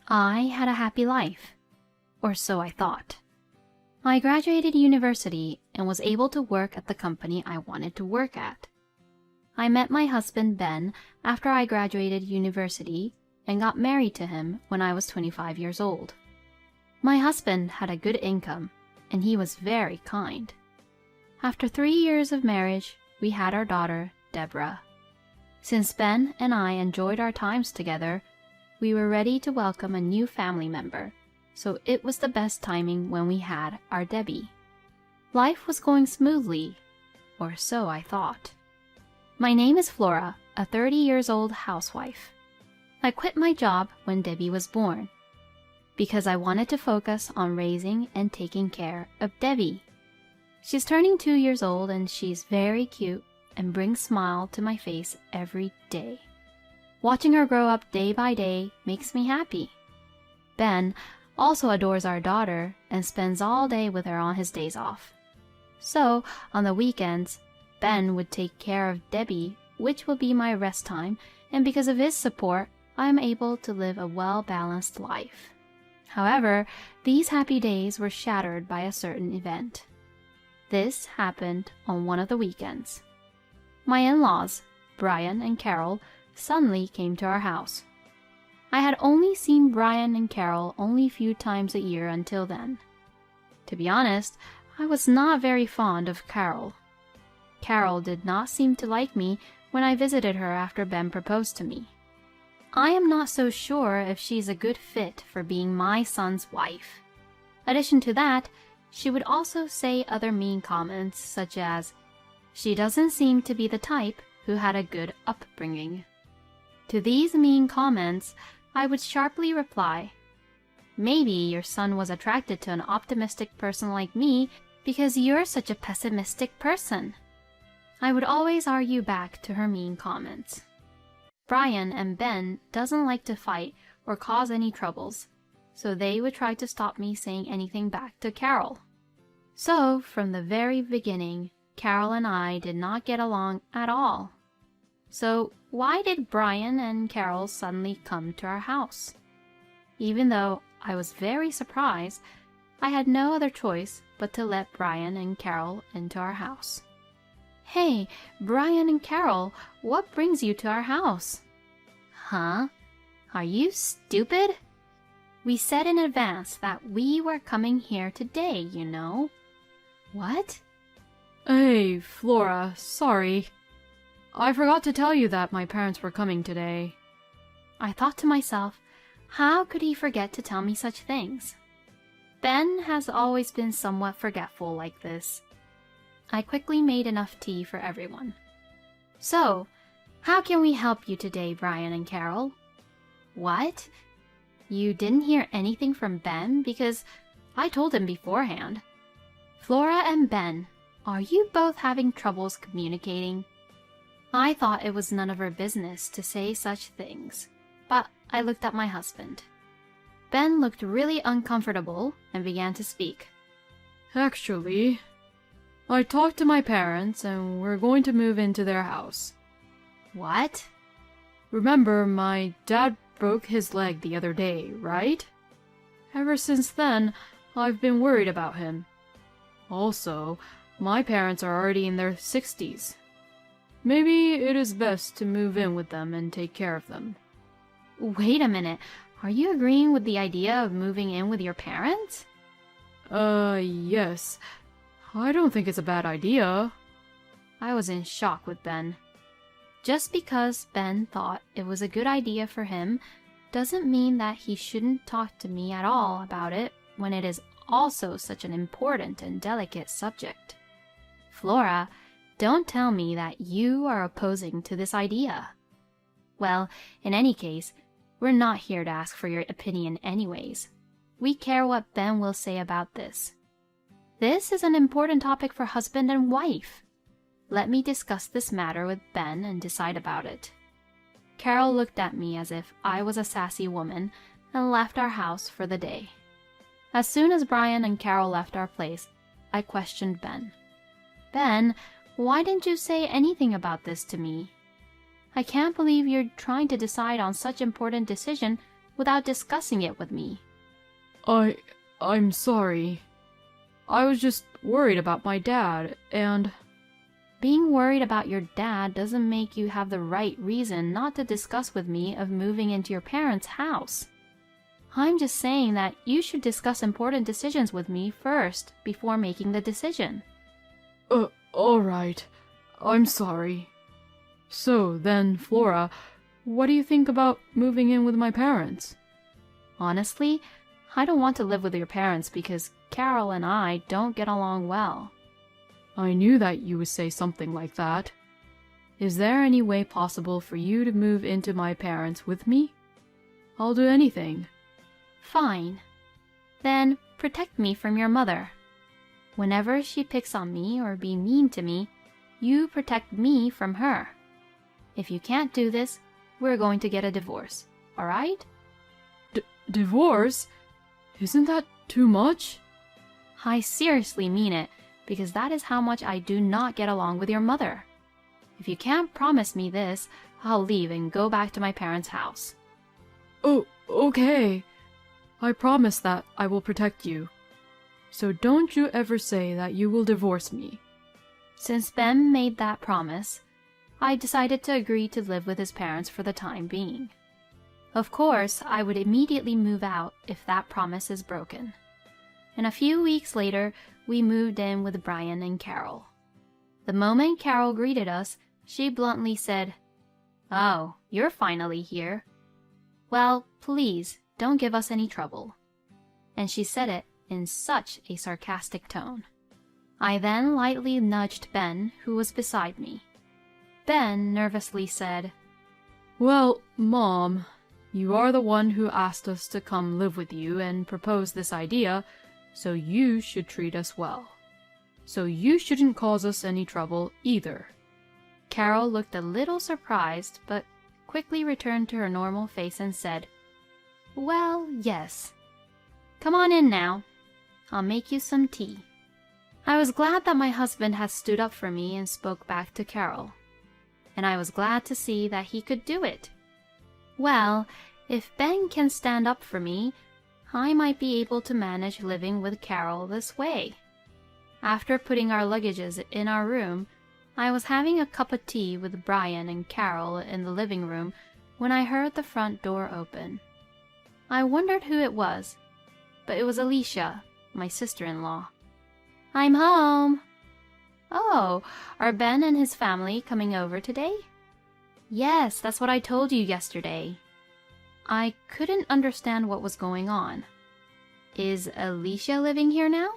I had a happy life, or so I thought. I graduated university and was able to work at the company I wanted to work at. I met my husband Ben after I graduated university and got married to him when I was 25 years old. My husband had a good income and he was very kind. After 3 years of marriage, we had our daughter, Deborah. Since Ben and I enjoyed our times together, we were ready to welcome a new family member, so it was the best timing when we had our Debbie. Life was going smoothly, or so I thought. My name is Flora, a 30 years old housewife. I quit my job when Debbie was born because I wanted to focus on raising and taking care of Debbie. She's turning 2 years old and she's very cute and brings a smile to my face every day. Watching her grow up day by day makes me happy. Ben also adores our daughter and spends all day with her on his days off. So, on the weekends, Ben would take care of Debbie, which will be my rest time, and because of his support, I am able to live a well-balanced life. However, these happy days were shattered by a certain event. This happened on one of the weekends. My in-laws, Brian and Carol, suddenly came to our house. I had only seen Brian and Carol only a few times a year until then. To be honest, I was not very fond of Carol. Carol did not seem to like me when I visited her after Ben proposed to me. I am not so sure if she's a good fit for being my son's wife. Addition to that, she would also say other mean comments such as, "She doesn't seem to be the type who had a good upbringing." To these mean comments, I would sharply reply, "Maybe your son was attracted to an optimistic person like me because you're such a pessimistic person." I would always argue back to her mean comments. Brian and Ben doesn't like to fight or cause any troubles, so they would try to stop me saying anything back to Carol. So, from the very beginning, Carol and I did not get along at all. So, why did Brian and Carol suddenly come to our house? Even though I was very surprised, I had no other choice but to let Brian and Carol into our house. "Hey, Brian and Carol, what brings you to our house?" "Huh? Are you stupid? We said in advance that we were coming here today, you know." "What?" Hey, Flora, sorry. I forgot to tell you that my parents were coming today. I thought to myself, how could he forget to tell me such things? Ben has always been somewhat forgetful like this. I quickly made enough tea for everyone. "So, how can we help you today, Brian and Carol?" "What? You didn't hear anything from Ben because I told him beforehand." "Flora and Ben, are you both having troubles communicating?" I thought it was none of her business to say such things, but I looked at my husband. Ben looked really uncomfortable and began to speak. Actually, I talked to my parents and we're going to move into their house. "What?" Remember, my dad broke his leg the other day, right? Ever since then, I've been worried about him. Also, my parents are already in their 60s. Maybe it is best to move in with them and take care of them. Wait a minute, are you agreeing with the idea of moving in with your parents? Yes. I don't think it's a bad idea. I was in shock with Ben. Just because Ben thought it was a good idea for him doesn't mean that he shouldn't talk to me at all about it when it is also such an important and delicate subject. Flora, don't tell me that you are opposing to this idea. Well, in any case, we're not here to ask for your opinion anyways. We care what Ben will say about this. This is an important topic for husband and wife. Let me discuss this matter with Ben and decide about it. Carol looked at me as if I was a sassy woman and left our house for the day. As soon as Brian and Carol left our place, I questioned Ben. "Ben, why didn't you say anything about this to me? I can't believe you're trying to decide on such important decision without discussing it with me. I'm sorry. I was just worried about my dad, and... Being worried about your dad doesn't make you have the right reason not to discuss with me of moving into your parents' house. I'm just saying that you should discuss important decisions with me first before making the decision. Alright. I'm sorry. So then, Flora, what do you think about moving in with my parents? Honestly, I don't want to live with your parents because Carol and I don't get along well. I knew that you would say something like that. Is there any way possible for you to move into my parents with me? I'll do anything. Fine. Then protect me from your mother. Whenever she picks on me or be mean to me, you protect me from her. If you can't do this, we're going to get a divorce, alright? Divorce? Isn't that too much? I seriously mean it, because that is how much I do not get along with your mother. If you can't promise me this, I'll leave and go back to my parents' house. Oh, okay. I promise that I will protect you. So don't you ever say that you will divorce me. Since Ben made that promise, I decided to agree to live with his parents for the time being. Of course, I would immediately move out if that promise is broken. And a few weeks later, we moved in with Brian and Carol. The moment Carol greeted us, she bluntly said, "Oh, you're finally here. Well, please, don't give us any trouble." And she said it in such a sarcastic tone. I then lightly nudged Ben, who was beside me. Ben nervously said, "Well, Mom, you are the one who asked us to come live with you and propose this idea, so you should treat us well. So you shouldn't cause us any trouble either." Carol looked a little surprised, but quickly returned to her normal face and said, "Well, yes. Come on in now. I'll make you some tea." I was glad that my husband had stood up for me and spoke back to Carol. And I was glad to see that he could do it. Well, if Ben can stand up for me, I might be able to manage living with Carol this way. After putting our luggages in our room, I was having a cup of tea with Brian and Carol in the living room when I heard the front door open. I wondered who it was, but it was Alicia, my sister-in-law. "I'm home." "Oh, are Ben and his family coming over today?" "Yes, that's what I told you yesterday." I couldn't understand what was going on. Is Alicia living here now?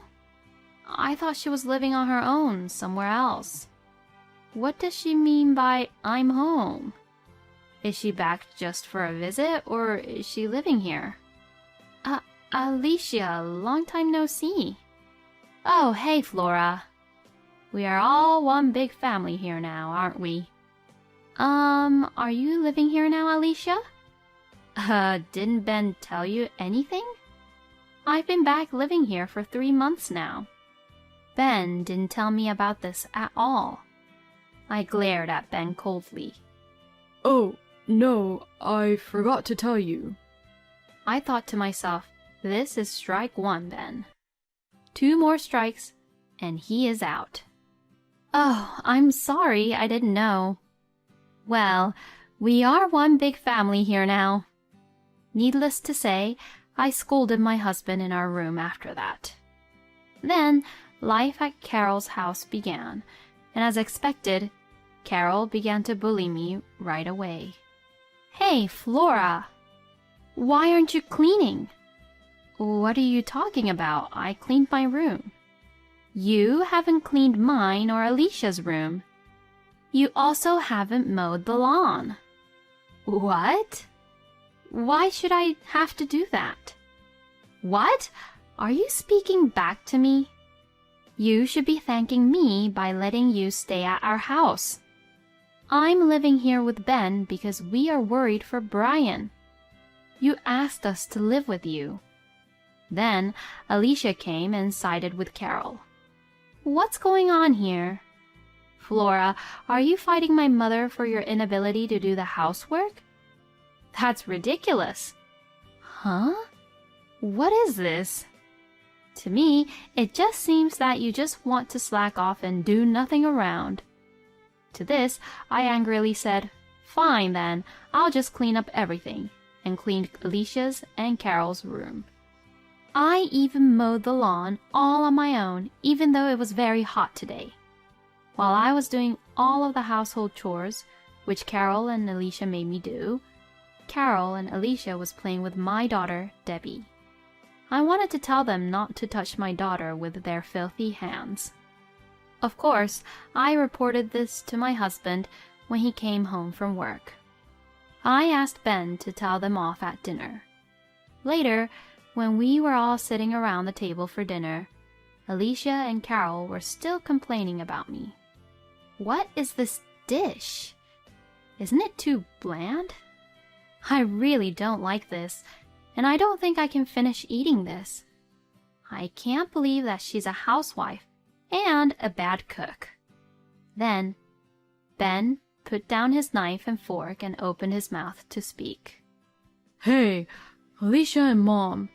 I thought she was living on her own somewhere else. What does she mean by "I'm home"? Is she back just for a visit, or is she living here? Alicia, long time no see. Oh, hey, Flora. We are all one big family here now, aren't we? Are you living here now, Alicia? Didn't Ben tell you anything? I've been back living here for 3 months now. Ben didn't tell me about this at all. I glared at Ben coldly. "Oh, no, I forgot to tell you." I thought to myself, this is strike one, Ben. 2 more strikes, and he is out. Oh, I'm sorry, I didn't know. Well, we are one big family here now. Needless to say, I scolded my husband in our room after that. Then, life at Carol's house began, and as expected, Carol began to bully me right away. "Hey, Flora! Why aren't you cleaning?" "What are you talking about? I cleaned my room." "You haven't cleaned mine or Alicia's room. You also haven't mowed the lawn." "What? Why should I have to do that?" "What? Are you speaking back to me? You should be thanking me by letting you stay at our house. I'm living here with Ben because we are worried for Brian. You asked us to live with you." Then Alicia came and sided with Carol. "What's going on here? Flora, are you fighting my mother for your inability to do the housework? That's ridiculous. Huh? What is this? To me, it just seems that you just want to slack off and do nothing around. To this, I angrily said, "Fine then, I'll just clean up everything," and cleaned Alicia's and Carol's room. I even mowed the lawn all on my own, even though it was very hot today. While I was doing all of the household chores, which Carol and Alicia made me do, Carol and Alicia was playing with my daughter, Debbie. I wanted to tell them not to touch my daughter with their filthy hands. Of course, I reported this to my husband when he came home from work. I asked Ben to tell them off at dinner. Later, when we were all sitting around the table for dinner, Alicia and Carol were still complaining about me. What is this dish? Isn't it too bland? I really don't like this, and I don't think I can finish eating this. I can't believe that she's a housewife and a bad cook. Then, Ben put down his knife and fork and opened his mouth to speak. Hey, Alicia and Mom,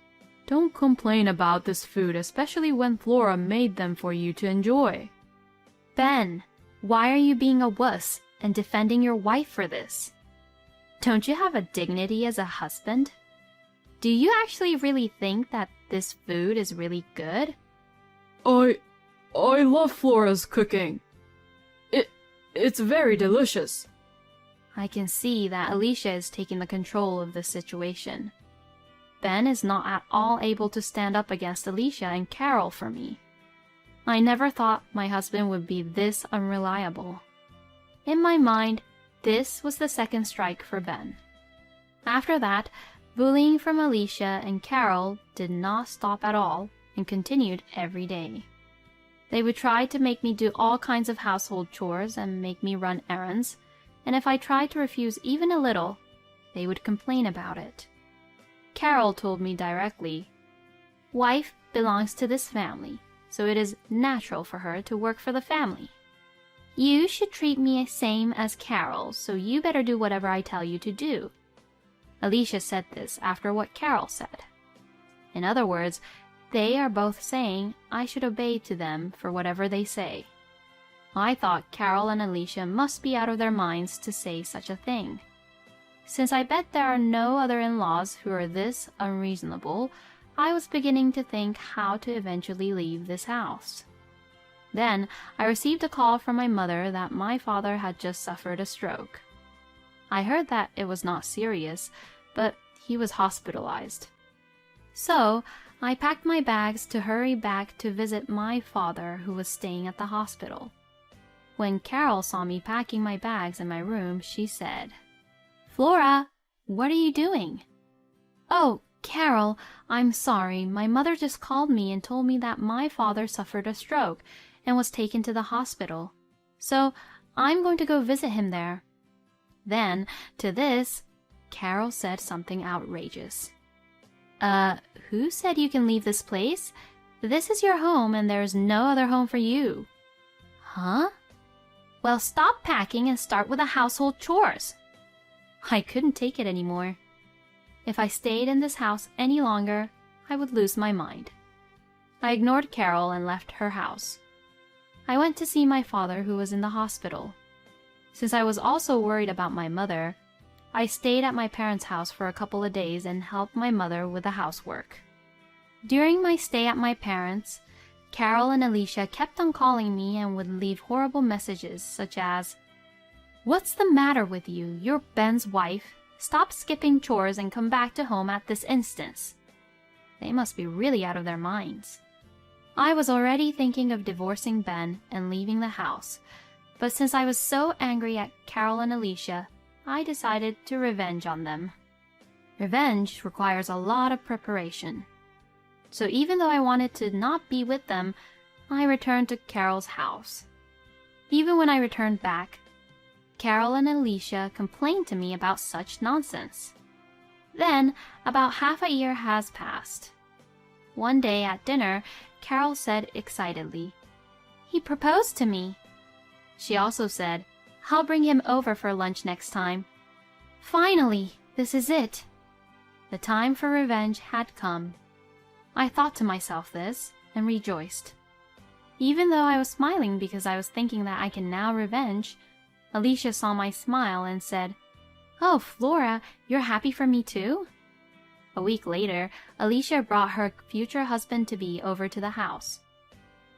don't complain about this food, especially when Flora made them for you to enjoy. Ben, why are you being a wuss and defending your wife for this? Don't you have a dignity as a husband? Do you actually really think that this food is really good? I love Flora's cooking. It's very delicious. I can see that Alicia is taking the control of the situation. Ben is not at all able to stand up against Alicia and Carol for me. I never thought my husband would be this unreliable. In my mind, this was the second strike for Ben. After that, bullying from Alicia and Carol did not stop at all and continued every day. They would try to make me do all kinds of household chores and make me run errands, and if I tried to refuse even a little, they would complain about it. Carol told me directly, "Wife belongs to this family, so it is natural for her to work for the family. You should treat me same as Carol, so you better do whatever I tell you to do." Alicia said this after what Carol said. In other words, they are both saying I should obey to them for whatever they say. I thought Carol and Alicia must be out of their minds to say such a thing. Since I bet there are no other in-laws who are this unreasonable, I was beginning to think how to eventually leave this house. Then I received a call from my mother that my father had just suffered a stroke. I heard that it was not serious, but he was hospitalized. So I packed my bags to hurry back to visit my father, who was staying at the hospital. When Carol saw me packing my bags in my room, she said, "Flora, what are you doing?" "Oh, Carol, I'm sorry. My mother just called me and told me that my father suffered a stroke and was taken to the hospital. So I'm going to go visit him there." Then, to this, Carol said something outrageous. Who said you can leave this place? This is your home and there's no other home for you." "Huh? Well, stop packing and start with the household chores." I couldn't take it anymore. If I stayed in this house any longer, I would lose my mind. I ignored Carol and left her house. I went to see my father, who was in the hospital. Since I was also worried about my mother, I stayed at my parents' house for a couple of days and helped my mother with the housework. During my stay at my parents', Carol and Alicia kept on calling me and would leave horrible messages such as, "What's the matter with you? You're Ben's wife. Stop skipping chores and come back to home at this instant." They must be really out of their minds. I was already thinking of divorcing Ben and leaving the house, but since I was so angry at Carol and Alicia, I decided to revenge on them. Revenge requires a lot of preparation. So even though I wanted to not be with them, I returned to Carol's house. Even when I returned back, Carol and Alicia complained to me about such nonsense. Then, about half a year has passed. One day at dinner, Carol said excitedly, "He proposed to me." She also said, "I'll bring him over for lunch next time. Finally, this is it." The time for revenge had come. I thought to myself this and rejoiced. Even though I was smiling because I was thinking that I can now revenge, Alicia saw my smile and said, "Oh, Flora, you're happy for me too?" A week later, Alicia brought her future husband-to-be over to the house.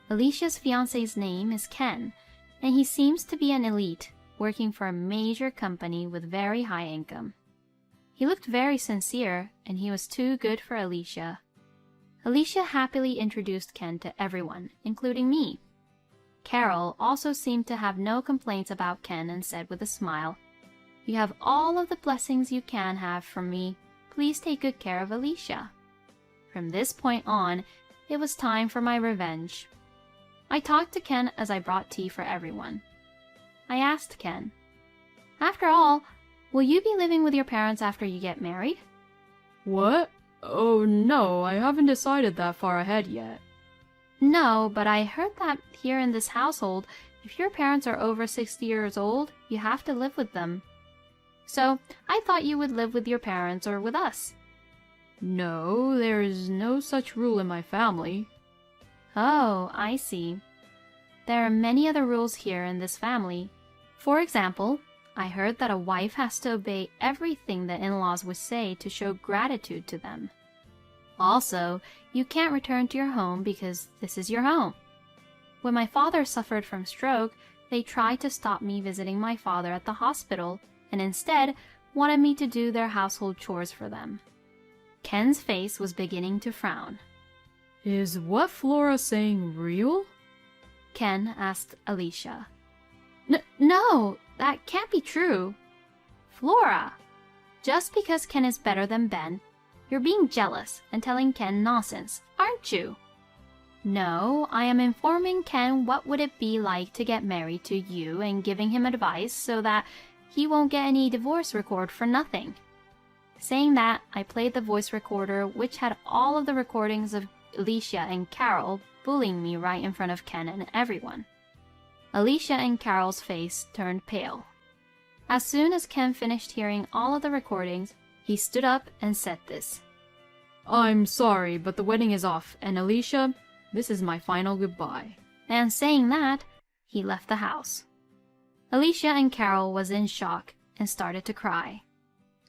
Alicia's fiancé's name is Ken, and he seems to be an elite, working for a major company with very high income. He looked very sincere, and he was too good for Alicia. Alicia happily introduced Ken to everyone, including me. Carol also seemed to have no complaints about Ken and said with a smile, "You have all of the blessings you can have from me. Please take good care of Alicia." From this point on, it was time for my revenge. I talked to Ken as I brought tea for everyone. I asked Ken, "After all, will you be living with your parents after you get married?" What? Oh no, I haven't decided that far ahead yet. "No, but I heard that here in this household, if your parents are over 60 years old, you have to live with them. So I thought you would live with your parents or with us." No, there is no such rule in my family. Oh, I see. There are many other rules here in this family. For example, I heard that a wife has to obey everything the in-laws would say to show gratitude to them. Also, you can't return to your home because this is your home. When my father suffered from stroke, they tried to stop me visiting my father at the hospital and instead wanted me to do their household chores for them. Ken's face was beginning to frown. Is what Flora's saying real? Ken asked Alicia. No, that can't be true. Flora, just because Ken is better than Ben, you're being jealous and telling Ken nonsense, aren't you? No, I am informing Ken what would it be like to get married to you and giving him advice so that he won't get any divorce record for nothing. Saying that, I played the voice recorder which had all of the recordings of Alicia and Carol bullying me right in front of Ken and everyone. Alicia and Carol's face turned pale. As soon as Ken finished hearing all of the recordings, he stood up and said this. I'm sorry, but the wedding is off, and Alicia, this is my final goodbye. And saying that, he left the house. Alicia and Carol was in shock and started to cry.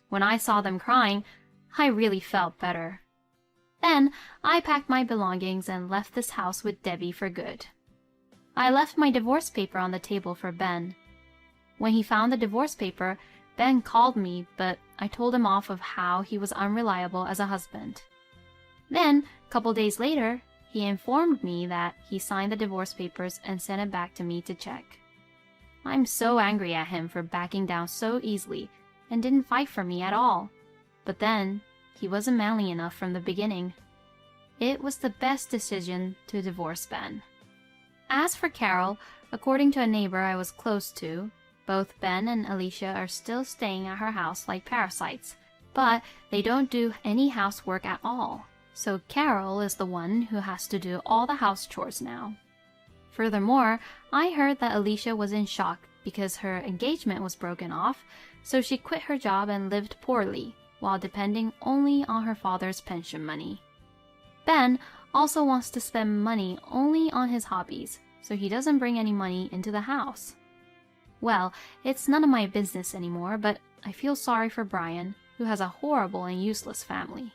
When I saw them crying, I really felt better. Then I packed my belongings and left this house with Debbie for good. I left my divorce paper on the table for Ben. When he found the divorce paper, Ben called me, but I told him off of how he was unreliable as a husband. Then, a couple days later, he informed me that he signed the divorce papers and sent it back to me to check. I'm so angry at him for backing down so easily and didn't fight for me at all. But then, he wasn't manly enough from the beginning. It was the best decision to divorce Ben. As for Carol, according to a neighbor I was close to, both Ben and Alicia are still staying at her house like parasites, but they don't do any housework at all. So Carol is the one who has to do all the house chores now. Furthermore, I heard that Alicia was in shock because her engagement was broken off, so she quit her job and lived poorly, while depending only on her father's pension money. Ben also wants to spend money only on his hobbies, so he doesn't bring any money into the house. Well, it's none of my business anymore, but I feel sorry for Brian, who has a horrible and useless family.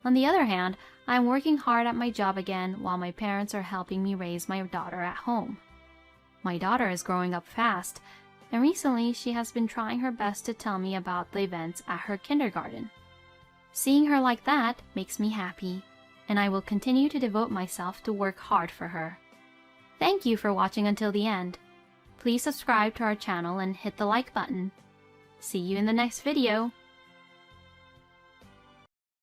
On the other hand, I'm working hard at my job again while my parents are helping me raise my daughter at home. My daughter is growing up fast, and recently she has been trying her best to tell me about the events at her kindergarten. Seeing her like that makes me happy, and I will continue to devote myself to work hard for her. Thank you for watching until the end. Please subscribe to our channel and hit the like button. See you in the next video.